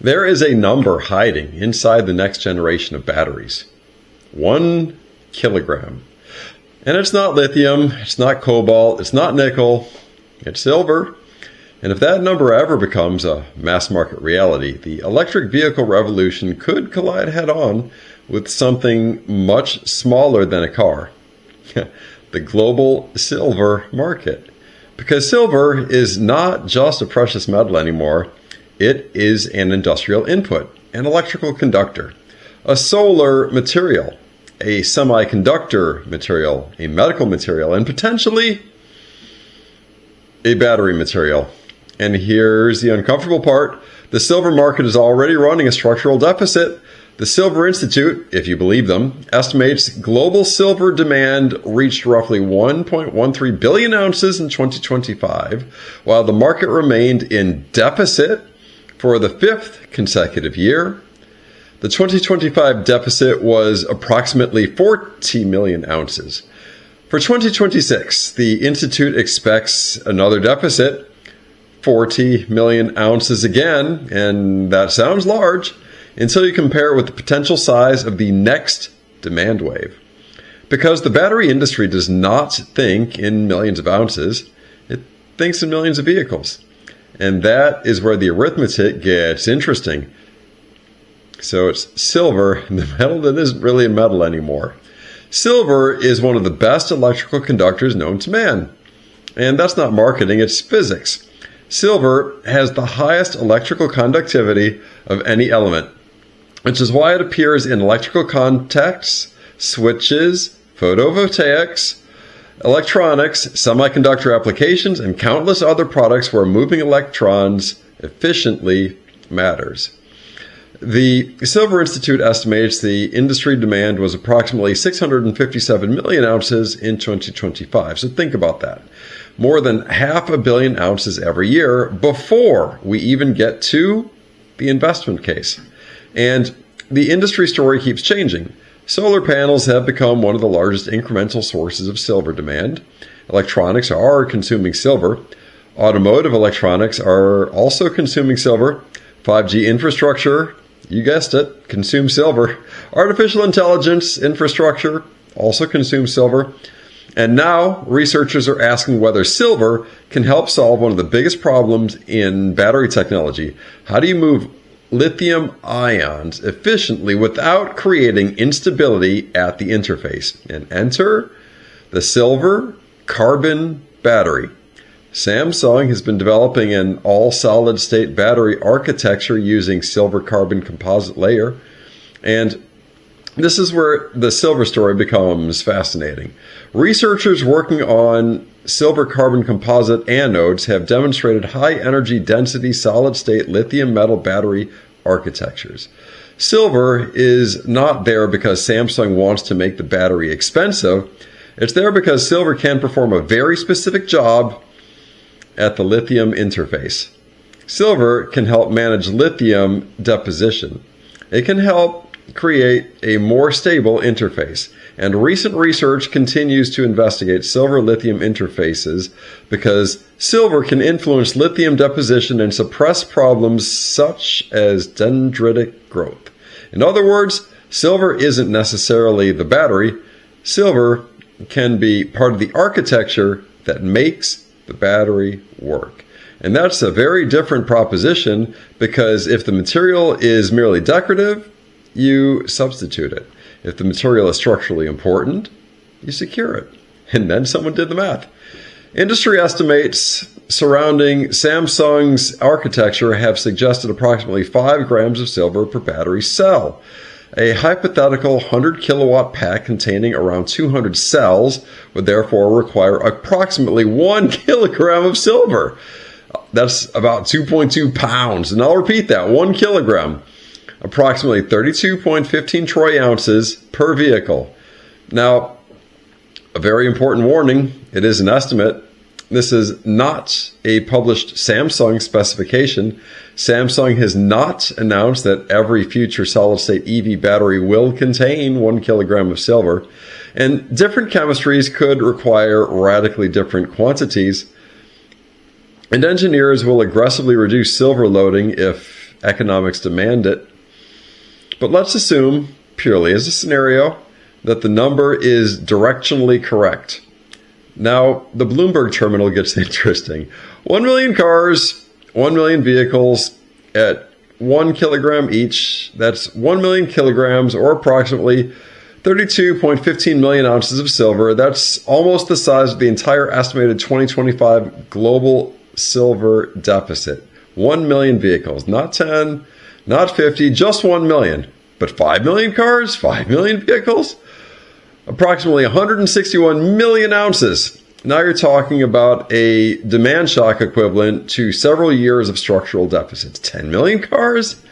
There is a number hiding inside the next generation of batteries. 1 kilogram. And it's not lithium, it's not cobalt, it's not nickel, it's silver. And if that number ever becomes a mass market reality, the electric vehicle revolution could collide head on with something much smaller than a car. The global silver market. Because silver is not just a precious metal anymore, it is an industrial input, an electrical conductor, a solar material, a semiconductor material, a medical material, and potentially a battery material. And here's the uncomfortable part. The silver market is already running a structural deficit. The Silver Institute, if you believe them, estimates global silver demand reached roughly 1.13 billion ounces in 2025, while the market remained in deficit for the 5th consecutive year. The 2025 deficit was approximately 40 million ounces. For 2026, the Institute expects another deficit, 40 million ounces again, and that sounds large until you compare it with the potential size of the next demand wave. Because the battery industry does not think in millions of ounces, it thinks in millions of vehicles. And that is where the arithmetic gets interesting. So it's silver, the metal that isn't really a metal anymore. Silver is one of the best electrical conductors known to man. And that's not marketing, it's physics. Silver has the highest electrical conductivity of any element, which is why it appears in electrical contacts, switches, photovoltaics, electronics, semiconductor applications, and countless other products where moving electrons efficiently matters. The Silver Institute estimates the industry demand was approximately 657 million ounces in 2025. So think about that. More than 500 million ounces every year before we even get to the investment case. And the industry story keeps changing. Solar panels have become one of the largest incremental sources of silver demand. Electronics are consuming silver. Automotive electronics are also consuming silver. 5G infrastructure, you guessed it, consumes silver. Artificial intelligence infrastructure also consumes silver. And now researchers are asking whether silver can help solve one of the biggest problems in battery technology. How do you move lithium ions efficiently without creating instability at the interface? And enter the silver carbon battery. Samsung has been developing an all-solid-state battery architecture using silver carbon composite layer. And this is where the silver story becomes fascinating. Researchers working on silver carbon composite anodes have demonstrated high energy density solid-state lithium metal battery architectures. Silver is not there because Samsung wants to make the battery expensive. It's there because silver can perform a very specific job at the lithium interface. Silver can help manage lithium deposition. It can help create a more stable interface. And recent research continues to investigate silver-lithium interfaces because silver can influence lithium deposition and suppress problems such as dendritic growth. In other words, silver isn't necessarily the battery. Silver can be part of the architecture that makes the battery work. And that's a very different proposition because if the material is merely decorative, you substitute it. If the material is structurally important, you secure it. And then someone did the math. Industry estimates surrounding Samsung's architecture have suggested approximately 5 grams of silver per battery cell. A hypothetical 100 kilowatt pack containing around 200 cells would therefore require approximately 1 kilogram of silver. That's about 2.2 pounds. And I'll repeat that, 1 kilogram. Approximately 32.15 troy ounces per vehicle. Now, a very important warning, it is an estimate. This is not a published Samsung specification. Samsung has not announced that every future solid-state EV battery will contain 1 kilogram of silver. And different chemistries could require radically different quantities. And engineers will aggressively reduce silver loading if economics demand it. But let's assume, purely as a scenario, that the number is directionally correct. Now, the Bloomberg terminal gets interesting. 1 million cars, 1 million vehicles at 1 kilogram each. That's 1 million kilograms, or approximately 32.15 million ounces of silver. That's almost the size of the entire estimated 2025 global silver deficit. 1 million vehicles, not 10, not 50, just 1 million. But 5 million cars, 5 million vehicles, approximately 161 million ounces. Now you're talking about a demand shock equivalent to several years of structural deficits. 10 million cars?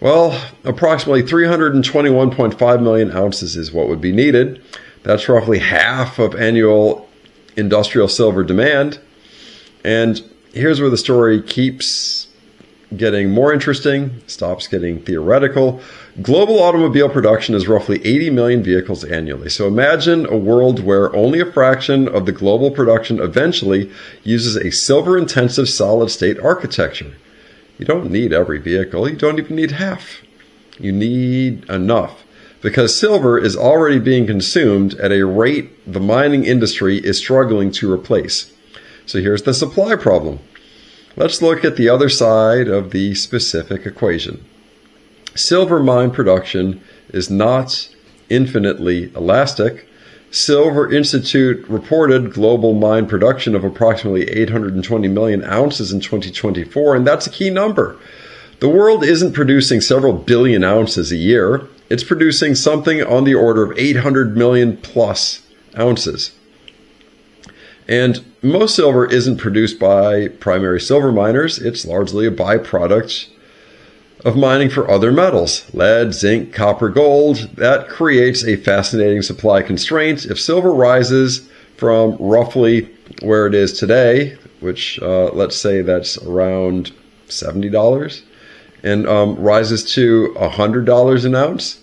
Well, approximately 321.5 million ounces is what would be needed. That's roughly half of annual industrial silver demand. And here's where the story keeps getting more interesting, stops getting theoretical. Global automobile production is roughly 80 million vehicles annually. So imagine a world where only a fraction of the global production eventually uses a silver-intensive solid-state architecture. You don't need every vehicle. You don't even need half. You need enough, because silver is already being consumed at a rate the mining industry is struggling to replace. So here's the supply problem. Let's look at the other side of the specific equation. Silver mine production is not infinitely elastic. Silver Institute reported global mine production of approximately 820 million ounces in 2024, and that's a key number. The world isn't producing several billion ounces a year. It's producing something on the order of 800 million plus ounces. And most silver isn't produced by primary silver miners. It's largely a byproduct of mining for other metals, lead, zinc, copper, gold. That creates a fascinating supply constraint. If silver rises from roughly where it is today, which let's say that's around $70, and rises to $100 an ounce,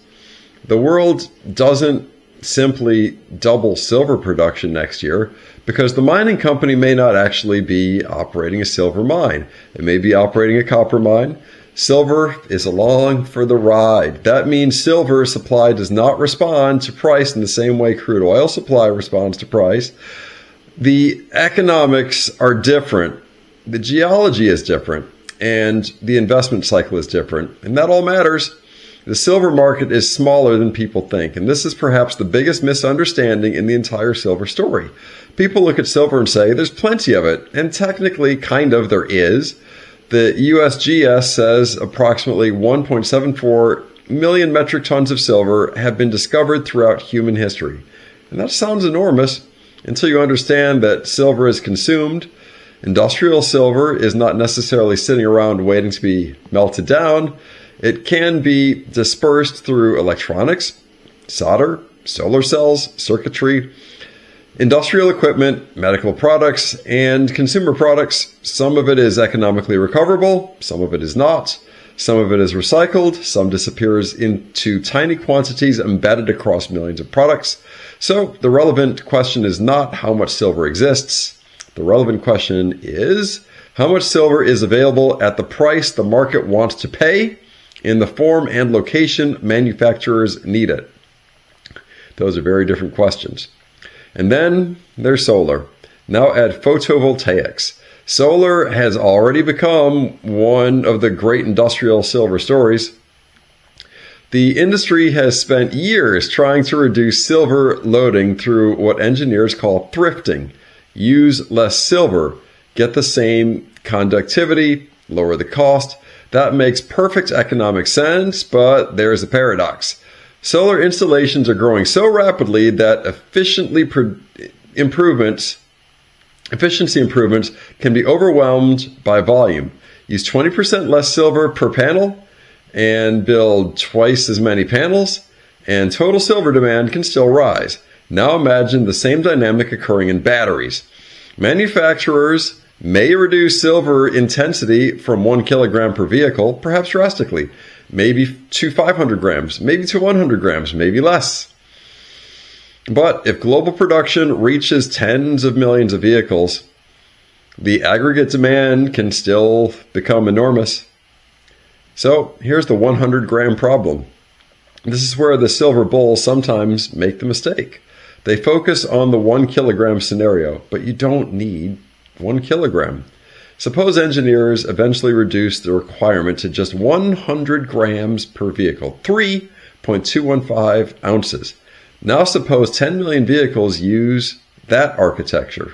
the world doesn't simply double silver production next year, because the mining company may not actually be operating a silver mine. It may be operating a copper mine. Silver is along for the ride. That means silver supply does not respond to price in the same way crude oil supply responds to price. The economics are different. The geology is different. And the investment cycle is different. And that all matters. The silver market is smaller than people think, and this is perhaps the biggest misunderstanding in the entire silver story. People look at silver and say, there's plenty of it, and technically, kind of, there is. The USGS says approximately 1.74 million metric tons of silver have been discovered throughout human history. And that sounds enormous until you understand that silver is consumed. Industrial silver is not necessarily sitting around waiting to be melted down. It can be dispersed through electronics, solder, solar cells, circuitry, industrial equipment, medical products, and consumer products. Some of it is economically recoverable, some of it is not. Some of it is recycled, some disappears into tiny quantities embedded across millions of products. So the relevant question is not how much silver exists. The relevant question is how much silver is available at the price the market wants to pay, in the form and location manufacturers need it. Those are very different questions. And then there's solar. Now add photovoltaics. Solar has already become one of the great industrial silver stories. The industry has spent years trying to reduce silver loading through what engineers call thrifting. Use less silver, get the same conductivity, lower the cost. That makes perfect economic sense, but there's a paradox. Solar installations are growing so rapidly that efficiency improvements can be overwhelmed by volume. Use 20% less silver per panel and build twice as many panels, and total silver demand can still rise. Now imagine the same dynamic occurring in batteries. Manufacturers may reduce silver intensity from 1 kilogram per vehicle, perhaps drastically, maybe to 500 grams, maybe to 100 grams, maybe less. But if global production reaches tens of millions of vehicles, the aggregate demand can still become enormous. So here's the 100-gram problem. This is where the silver bulls sometimes make the mistake. They focus on the 1 kilogram scenario, but you don't need 1 kilogram. Suppose engineers eventually reduce the requirement to just 100 grams per vehicle, 3.215 ounces. Now suppose 10 million vehicles use that architecture.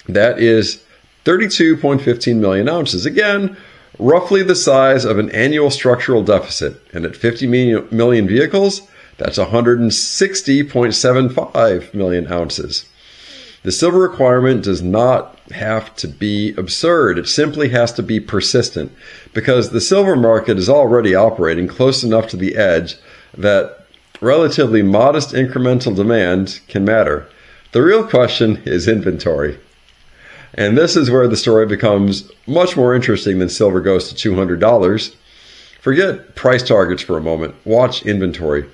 That is 32.15 million ounces. Again, roughly the size of an annual structural deficit. And at 50 million vehicles, that's 160.75 million ounces. The silver requirement does not have to be absurd. It simply has to be persistent, because the silver market is already operating close enough to the edge that relatively modest incremental demand can matter. The real question is inventory. And this is where the story becomes much more interesting than silver goes to $200. Forget price targets for a moment. Watch inventory.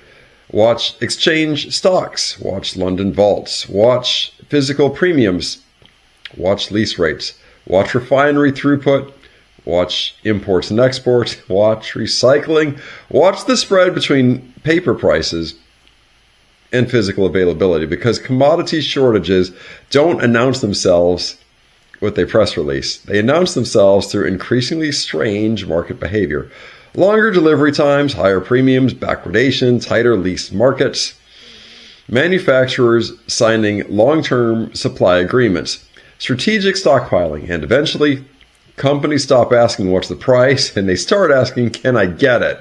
Watch exchange stocks. Watch London vaults. Watch physical premiums. Watch lease rates. Watch refinery throughput. Watch imports and exports. Watch recycling. Watch the spread between paper prices and physical availability, because commodity shortages don't announce themselves with a press release. They announce themselves through increasingly strange market behavior. Longer delivery times, higher premiums, backwardation, tighter lease markets, manufacturers signing long-term supply agreements, strategic stockpiling, and eventually companies stop asking what's the price and they start asking, can I get it?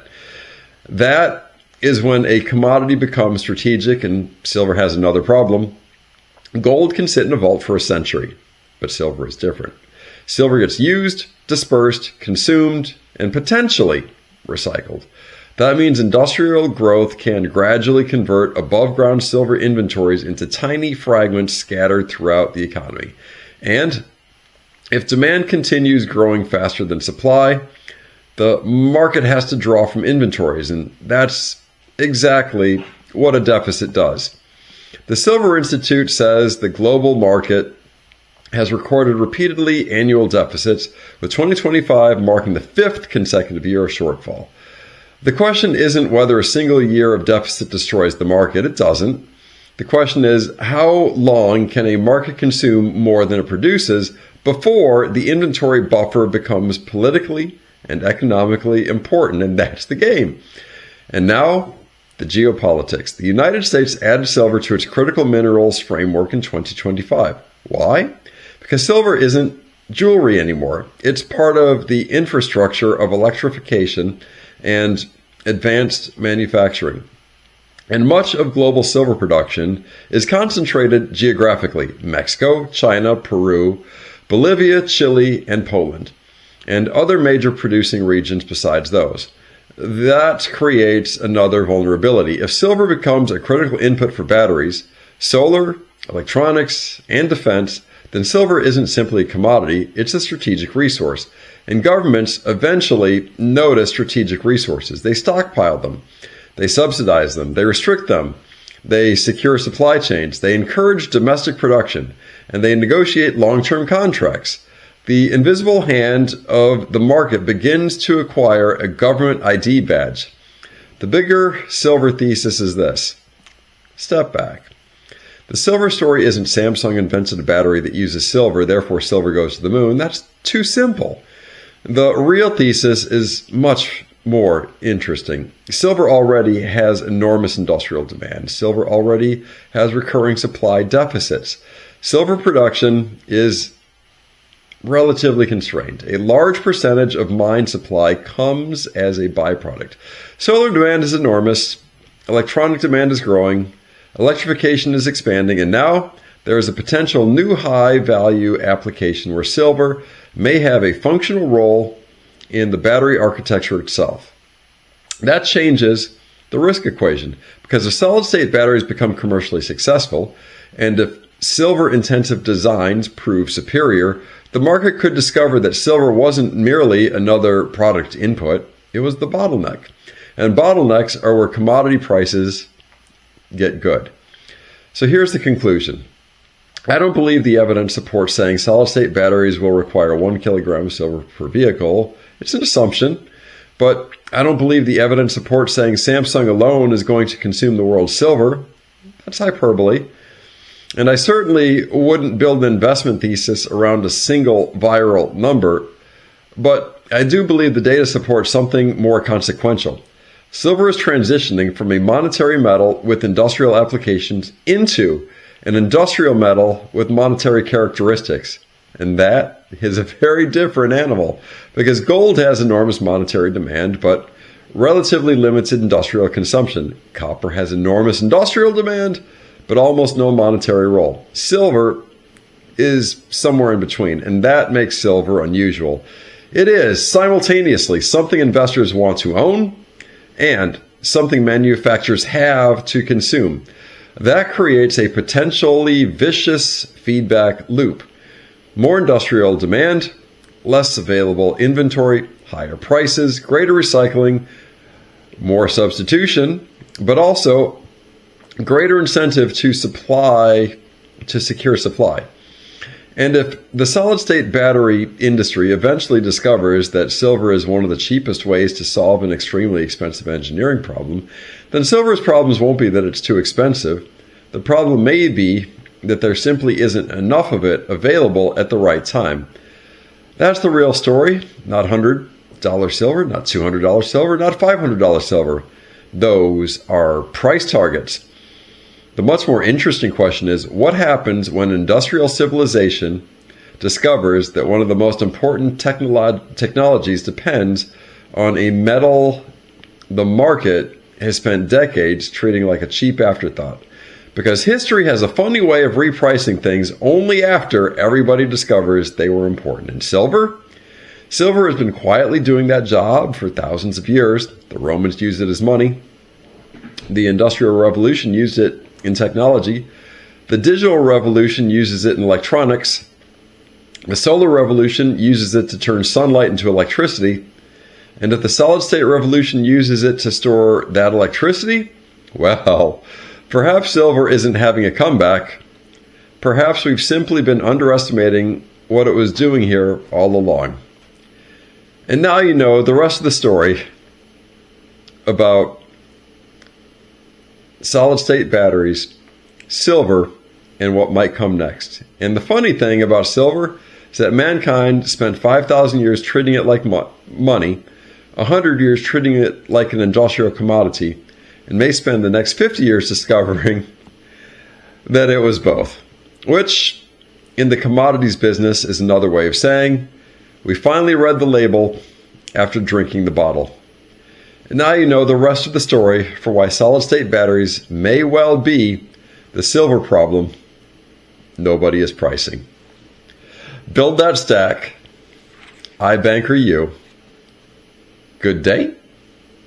That is when a commodity becomes strategic, and silver has another problem. Gold can sit in a vault for a century, but silver is different. Silver gets used, dispersed, consumed, and potentially recycled. That means industrial growth can gradually convert above-ground silver inventories into tiny fragments scattered throughout the economy. And if demand continues growing faster than supply, the market has to draw from inventories, and that's exactly what a deficit does. The Silver Institute says the global market has recorded repeatedly annual deficits, with 2025 marking the 5th consecutive year of shortfall. The question isn't whether a single year of deficit destroys the market. It doesn't. The question is, how long can a market consume more than it produces before the inventory buffer becomes politically and economically important? And that's the game. And now, the geopolitics. The United States added silver to its critical minerals framework in 2025. Why? Because silver isn't jewelry anymore. It's part of the infrastructure of electrification and advanced manufacturing. And much of global silver production is concentrated geographically: Mexico, China, Peru, Bolivia, Chile, and Poland, and other major producing regions besides those. That creates another vulnerability. If silver becomes a critical input for batteries, solar, electronics, and defense, then silver isn't simply a commodity, it's a strategic resource. And governments eventually notice strategic resources. They stockpile them, they subsidize them, they restrict them, they secure supply chains, they encourage domestic production, and they negotiate long-term contracts. The invisible hand of the market begins to acquire a government ID badge. The bigger silver thesis is this. Step back. The silver story isn't Samsung invented a battery that uses silver, therefore silver goes to the moon. That's too simple. The real thesis is much more interesting. Silver already has enormous industrial demand. Silver already has recurring supply deficits. Silver production is relatively constrained. A large percentage of mine supply comes as a byproduct. Solar demand is enormous. Electronic demand is growing. Electrification is expanding. And now there is a potential new high-value application where silver may have a functional role in the battery architecture itself. That changes the risk equation, because if solid-state batteries become commercially successful, and if silver-intensive designs prove superior, the market could discover that silver wasn't merely another product input, it was the bottleneck. And bottlenecks are where commodity prices get good. So here's the conclusion. I don't believe the evidence supports saying solid-state batteries will require 1 kilogram of silver per vehicle. It's an assumption. But I don't believe the evidence supports saying Samsung alone is going to consume the world's silver. That's hyperbole. And I certainly wouldn't build an investment thesis around a single viral number, but I do believe the data supports something more consequential. Silver is transitioning from a monetary metal with industrial applications into an industrial metal with monetary characteristics. And that is a very different animal, because gold has enormous monetary demand, but relatively limited industrial consumption. Copper has enormous industrial demand, but almost no monetary role. Silver is somewhere in between, and that makes silver unusual. It is simultaneously something investors want to own and something manufacturers have to consume. That creates a potentially vicious feedback loop. More industrial demand, less available inventory, higher prices, greater recycling, more substitution, but also greater incentive to secure supply. And if the solid-state battery industry eventually discovers that silver is one of the cheapest ways to solve an extremely expensive engineering problem, then silver's problems won't be that it's too expensive. The problem may be that there simply isn't enough of it available at the right time. That's the real story. Not $100 silver, not $200 silver, not $500 silver. Those are price targets. The much more interesting question is, what happens when industrial civilization discovers that one of the most important technologies depends on a metal the market has spent decades treating like a cheap afterthought? Because history has a funny way of repricing things only after everybody discovers they were important. And silver? Silver has been quietly doing that job for thousands of years. The Romans used it as money. The Industrial Revolution used it in technology. The digital revolution uses it in electronics. The solar revolution uses it to turn sunlight into electricity. And if the solid-state revolution uses it to store that electricity, well, perhaps silver isn't having a comeback. Perhaps we've simply been underestimating what it was doing here all along. And now you know the rest of the story about solid-state batteries, silver, and what might come next. And the funny thing about silver is that mankind spent 5,000 years treating it like money, 100 years treating it like an industrial commodity, and may spend the next 50 years discovering that it was both. Which, in the commodities business, is another way of saying, we finally read the label after drinking the bottle. And now you know the rest of the story for why solid-state batteries may well be the silver problem nobody is pricing. Build that stack. iBankerU. Good day.